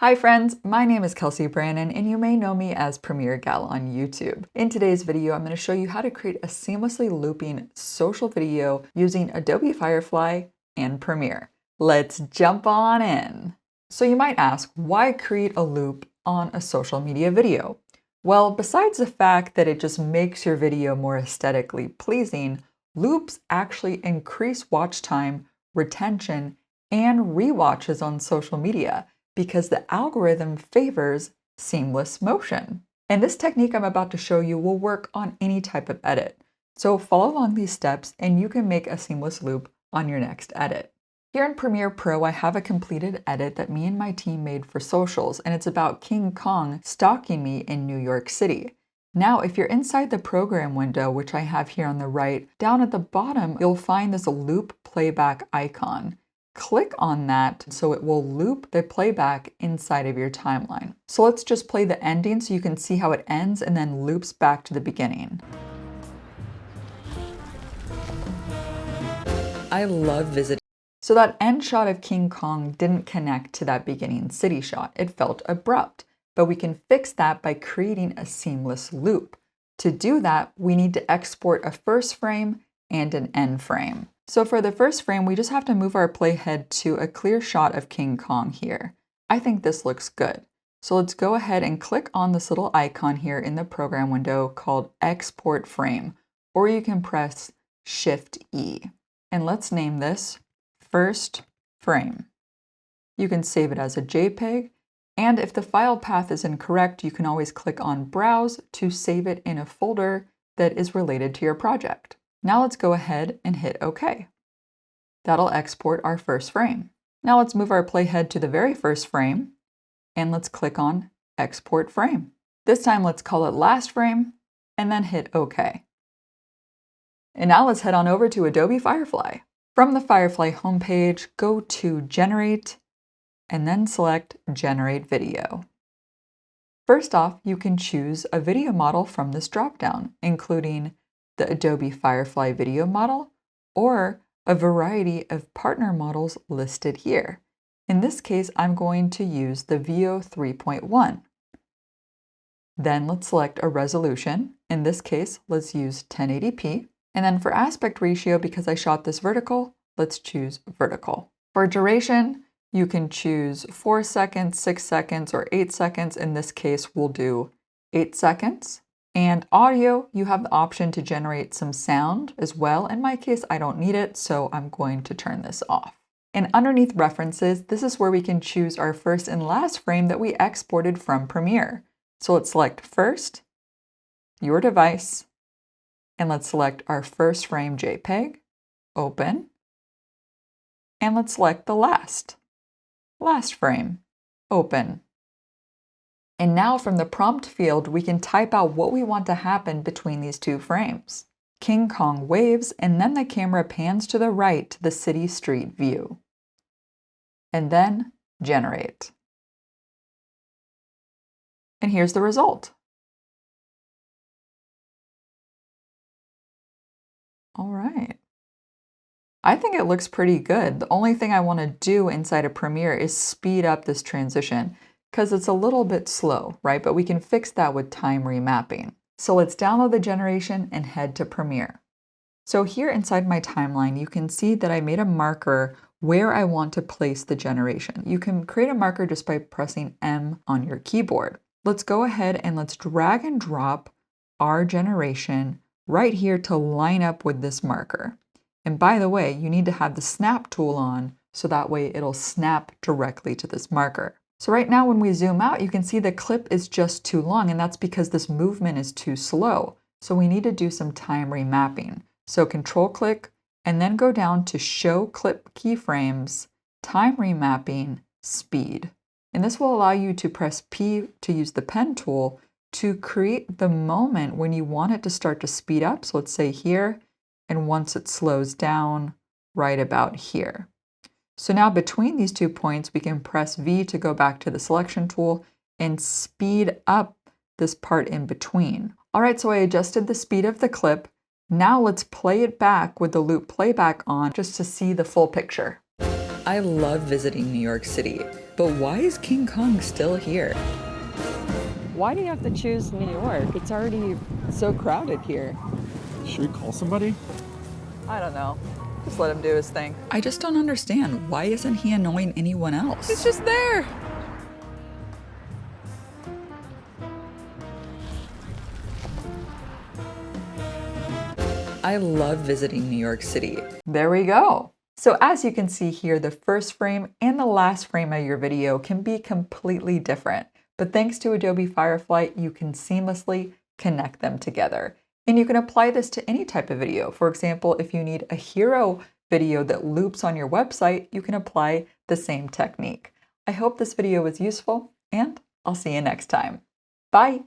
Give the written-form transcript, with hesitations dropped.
Hi friends, my name is Kelsey Brannan and you may know me as Premiere Gal on YouTube. In today's video, I'm going to show you how to create a seamlessly looping social video using Adobe Firefly and Premiere. Let's jump on in. So you might ask, why create a loop on a social media video? Well, besides the fact that it just makes your video more aesthetically pleasing, loops actually increase watch time, retention, and rewatches on social media, because the algorithm favors seamless motion. And this technique I'm about to show you will work on any type of edit. So follow along these steps and you can make a seamless loop on your next edit. Here in Premiere Pro, I have a completed edit that me and my team made for socials, and it's about King Kong stalking me in New York City. Now, if you're inside the program window, which I have here on the right, down at the bottom, you'll find this loop playback icon. Click on that so it will loop the playback inside of your timeline. So let's just play the ending so you can see how it ends and then loops back to the beginning. I love visiting. So that end shot of King Kong didn't connect to that beginning city shot. It felt abrupt, but we can fix that by creating a seamless loop. To do that, we need to export a first frame and an end frame. So for the first frame, we just have to move our playhead to a clear shot of King Kong here. I think this looks good. So let's go ahead and click on this little icon here in the program window called Export Frame, or you can press Shift E. And let's name this First Frame. You can save it as a JPEG, and if the file path is incorrect, you can always click on Browse to save it in a folder that is related to your project. Now let's go ahead and hit OK. That'll export our first frame. Now let's move our playhead to the very first frame and let's click on Export Frame. This time let's call it Last Frame and then hit OK. And now let's head on over to Adobe Firefly. From the Firefly homepage, go to Generate and then select Generate Video. First off, you can choose a video model from this dropdown, including the Adobe Firefly video model, or a variety of partner models listed here. In this case, I'm going to use the VO 3.1. Then let's select a resolution. In this case, let's use 1080p. And then for aspect ratio, because I shot this vertical, let's choose vertical. For duration, you can choose 4 seconds, 6 seconds, or 8 seconds. In this case, we'll do 8 seconds. And audio, you have the option to generate some sound as well. In my case, I don't need it, so I'm going to turn this off. And underneath references, this is where we can choose our first and last frame that we exported from Premiere. So let's select First, Your Device, and let's select our first frame JPEG, Open, and let's select the last frame, Open. And now from the prompt field, we can type out what we want to happen between these two frames. King Kong waves, and then the camera pans to the right to the city street view. And then generate. And here's the result. All right. I think it looks pretty good. The only thing I want to do inside of Premiere is speed up this transition, because it's a little bit slow, right? But we can fix that with time remapping. So let's download the generation and head to Premiere. So here inside my timeline, you can see that I made a marker where I want to place the generation. You can create a marker just by pressing M on your keyboard. Let's go ahead and let's drag and drop our generation right here to line up with this marker. And by the way, you need to have the snap tool on so that way it'll snap directly to this marker. So right now when we zoom out, you can see the clip is just too long, and that's because this movement is too slow. So we need to do some time remapping. So Control click and then go down to Show Clip Keyframes, Time Remapping, Speed. And this will allow you to press P to use the pen tool to create the moment when you want it to start to speed up. So let's say here, and once it slows down right about here. So now between these 2 points, we can press V to go back to the selection tool and speed up this part in between. All right, so I adjusted the speed of the clip. Now let's play it back with the loop playback on just to see the full picture. I love visiting New York City, but But why is King Kong still here? Why do you have to choose New York? It's already so crowded here. Should we call somebody? I don't know. Just let him do his thing. I just don't understand. Why isn't he annoying anyone else? He's just there. I love visiting New York City. There we go. So as you can see here, the first frame and the last frame of your video can be completely different. But thanks to Adobe Firefly, you can seamlessly connect them together. And you can apply this to any type of video. For example, if you need a hero video that loops on your website, you can apply the same technique. I hope this video was useful, and I'll see you next time. Bye!